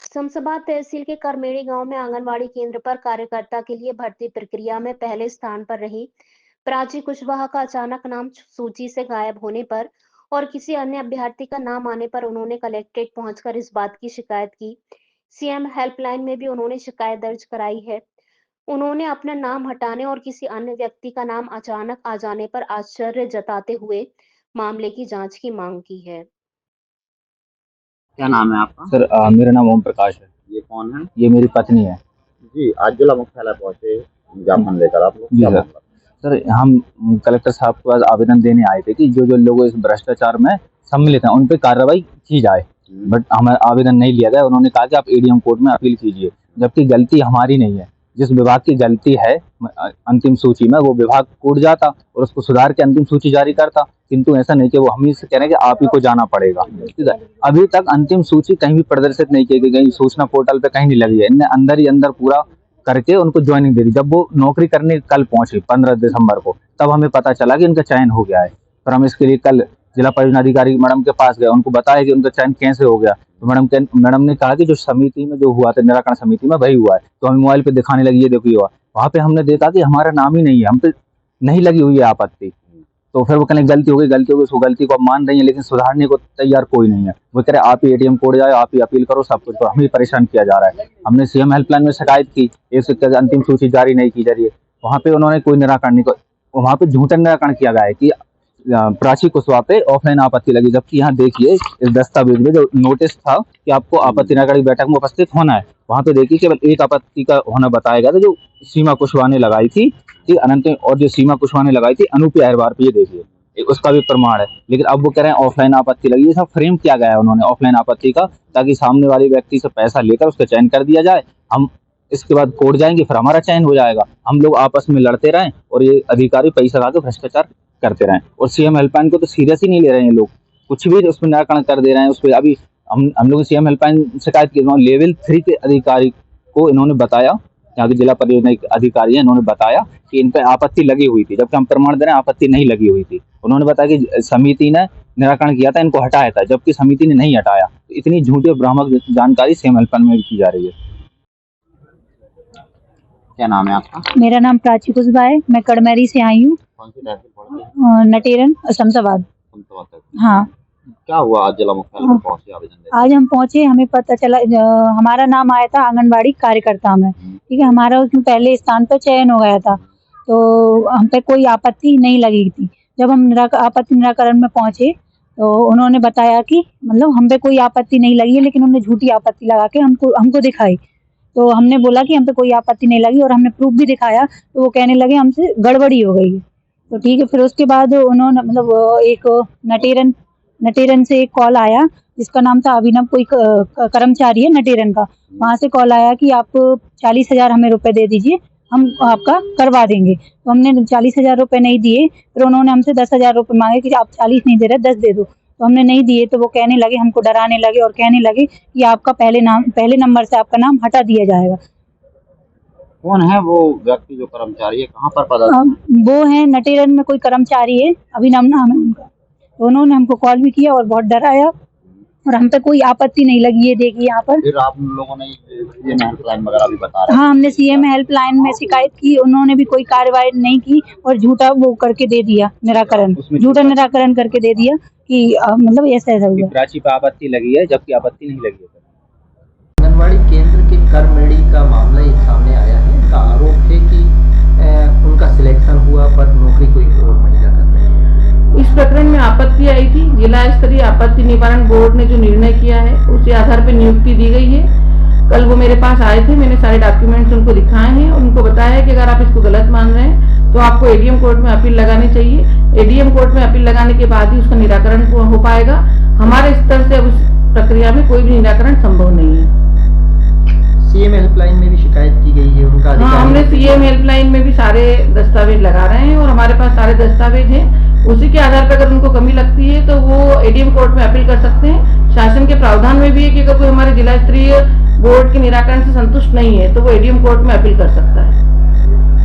शमशाबाद तहसील के करमेड़ी गांव में आंगनवाड़ी केंद्र पर कार्यकर्ता के लिए भर्ती प्रक्रिया में पहले स्थान पर रही प्राची कुशवाहा का अचानक नाम सूची से गायब होने पर और किसी अन्य अभ्यर्थी का नाम आने पर उन्होंने कलेक्ट्रेट पहुंचकर इस बात की शिकायत की। सीएम हेल्पलाइन में भी उन्होंने शिकायत दर्ज कराई है। उन्होंने अपना नाम हटाने और किसी अन्य व्यक्ति का नाम अचानक आ जाने पर आश्चर्य जताते हुए मामले की जांच की मांग की है। क्या नाम है आपका? सर मेरा नाम ओम प्रकाश है। ये कौन है? ये मेरी पत्नी है। जी, आज जिला मुख्यालय पहुंचे ज्ञापन लेकर आप लोग, जी क्या सर। मामला? सर हम कलेक्टर साहब के पास आवेदन देने आए थे कि जो जो लोग इस भ्रष्टाचार में सम्मिलित हैं उन पे कार्रवाई की जाए, बट हमें आवेदन नहीं लिया गया। उन्होंने कहा कि आप एडीएम कोर्ट में अपील कीजिए, जबकि गलती हमारी नहीं है। जिस विभाग की गलती है अंतिम सूची में, वो विभाग कोर्ट जाता और उसको सुधार के अंतिम सूची जारी करता, किंतु ऐसा नहीं कि वो हम ही से कह रहे हैं कि आप ही को जाना पड़ेगा। ठीक है, अभी तक अंतिम सूची कहीं भी प्रदर्शित नहीं की गई, सूचना पोर्टल पे कहीं नहीं लगी है। इनने अंदर ही अंदर पूरा करके उनको ज्वाइनिंग दे दी। जब वो नौकरी करने कल पहुंचे 15 दिसंबर को, तब हमें पता चला कि इनका चयन हो गया है। पर हम इसके लिए कल जिला परियोजना अधिकारी मैडम के पास गए, उनको बताया कि उनका चयन कैसे हो गया। तो मैडम ने कहा कि जो समिति में जो हुआ था, निराकरण समिति में वही हुआ है। तो हमें मोबाइल पे दिखाने लगी, ये देखिए हुआ। वहां पे हमने देखा कि हमारा नाम ही नहीं है, हम पे नहीं लगी हुई है आपत्ति। तो फिर वो कहने गलती हो गई, उसको गलती को अब मान रही है, लेकिन सुधारने को तैयार कोई नहीं है। वो कह रहे आप ही एटीएम कोड जाओ, आप ही अपील करो, सब कुछ। तो हमें परेशान किया जा रहा है। हमने सीएम हेल्पलाइन में शिकायत की, एक अंतिम सूची जारी नहीं की जा रही है। वहाँ पे उन्होंने कोई निराकरण नहीं, वहाँ पे झूठा निराकरण किया गया है कि प्राची कुशवाहा पे ऑफलाइन आपत्ति लगी, जबकि यहाँ देखिए इस दस्तावेज में जो नोटिस था कि आपको आपत्ति निराकरण की बैठक में उपस्थित होना है, वहाँ पे देखिए केवल एक आपत्ति का होना बताया गया था, जो सीमा कुशवाहा ने लगाई थी अनंत, और जो सीमा कुशवाहा ने लगाई थी अनुप्रिया अहरवार पे, ये देखिए उसका भी प्रमाण है। लेकिन अब वो कह रहे हैं ऑफलाइन आपत्ति लगी। ये सब फ्रेम किया गया है उन्होंने ऑफलाइन आपत्ति का, ताकि सामने वाले व्यक्ति से पैसा लेकर उसका चयन कर दिया जाए। हम इसके बाद कोर्ट जाएंगे, फिर हमारा चयन हो जाएगा। हम लोग आपस में लड़ते रहें और ये अधिकारी पैसा ला के भ्रष्टाचार करते रहें। और सीएम हेल्पलाइन को तो सीरियस ही नहीं ले रहे हैं लोग, कुछ भी उसमें निराकरण कर दे रहे हैं। उस पर अभी हम लोग सीएम हेल्पलाइन शिकायत की, लेवल 3 के अधिकारी को इन्होंने बताया, यहाँ के जिला परियोजना अधिकारी है, इन्होंने बताया कि इन पर आपत्ति लगी हुई थी, जबकि हम प्रमाण दे रहे हैं आपत्ति नहीं लगी हुई थी। उन्होंने बताया कि समिति ने निराकरण किया था, इनको हटाया था, जबकि समिति ने नहीं हटाया। तो इतनी झूठी और भ्रामक जानकारी सीएम हेल्पलाइन में की जा रही है। क्या नाम है आपका? मेरा नाम प्राची कुशवाहा है, मैं कड़मेरी से आई हूँ। कौन सी तहसील पड़ती है? नटेरन, शमशाबाद। हाँ। क्या हुआ आज जिला मुख्यालय में पहुंचे आवेदन देने? आज हम पहुंचे, हमें पता चला हमारा नाम आया था आंगनबाड़ी कार्यकर्ता में। ठीक है, हमारा उसमें पहले स्थान पर चयन हो गया था, तो हम पे कोई आपत्ति नहीं लगी थी। जब हम आपत्ति निराकरण में पहुंचे तो उन्होंने बताया कि मतलब हम पे कोई आपत्ति नहीं लगी है, लेकिन उन्होंने झूठी आपत्ति लगा के हमको दिखाई। तो हमने बोला कि हम पे कोई आपत्ति नहीं लगी और हमने प्रूफ भी दिखाया, तो वो कहने लगे हमसे गड़बड़ी हो गई है। तो ठीक है, फिर उसके बाद उन्होंने मतलब एक नटेरन से एक कॉल आया, जिसका नाम था अभिनव, कोई कर्मचारी है नटेरन का। वहां से कॉल आया कि आप 40,000 हमें रुपए दे दीजिए, हम आपका करवा देंगे। तो हमने 40,000 रुपए नहीं दिए। फिर उन्होंने हमसे 10,000 रुपए मांगे कि आप 40 नहीं दे रहे, 10 दे दो। तो हमने नहीं दिए। तो वो कहने लगे, हमको डराने लगे और कहने लगे कि आपका पहले नंबर से आपका नाम हटा दिया जाएगा। कौन है वो व्यक्ति जो कर्मचारी है, कहाँ पर पदस्थ? वो है नटेरन में कोई कर्मचारी है, अभिनव नाम है उनका। तो उन्होंने हमको कॉल भी किया और बहुत डराया, और हम पे कोई आपत्ति नहीं लगी है। देखिए यहाँ पर फिर आप लोगों ने सीएम हेल्पलाइन वगैरह भी बता रहे हैं? हाँ, हमने सीएम हेल्पलाइन में शिकायत की, उन्होंने भी कोई कार्रवाई नहीं की और झूठा वो करके दे दिया निराकरण, झूठा निराकरण करके दे दिया कि मतलब ऐसा हुआ। प्राची पे आपत्ति लगी है, जबकि आपत्ति नहीं लगी है। आंगनवाड़ी केंद्र के करमेड़ी का मामला एक सामने आया है। इनका आरोप है कि उनका सिलेक्शन हुआ पर नौकरी कोई और महिला कर रही है। इस प्रकरण में आपत्ति आई थी। जिला स्तरीय आपत्ति निवारण बोर्ड ने जो निर्णय किया है, उसी आधार पर नियुक्ति दी गई है। कल वो मेरे पास आए थे, मैंने सारे डॉक्यूमेंट्स उनको दिखाए हैं। उनको बताया है कि अगर आप इसको गलत मान रहे हैं तो आपको एडीएम कोर्ट में अपील लगानी चाहिए। एडीएम कोर्ट में अपील लगाने के बाद ही उसका निराकरण हो पाएगा। हमारे स्तर से अब उस प्रक्रिया में कोई भी निराकरण संभव नहीं है। सीएम हेल्पलाइन में भी शिकायत की गई है उनका? हाँ, हमने सीएम हेल्पलाइन में भी सारे दस्तावेज लगा रहे हैं और हमारे पास सारे दस्तावेज हैं। उसी के आधार पर अगर उनको कमी लगती है तो वो एडीएम कोर्ट में अपील कर सकते हैं। शासन के प्रावधान में भी है कि अगर कोई हमारे जिला स्तरीय बोर्ड के निराकरण से संतुष्ट नहीं है तो वो एडीएम कोर्ट में अपील कर सकता है।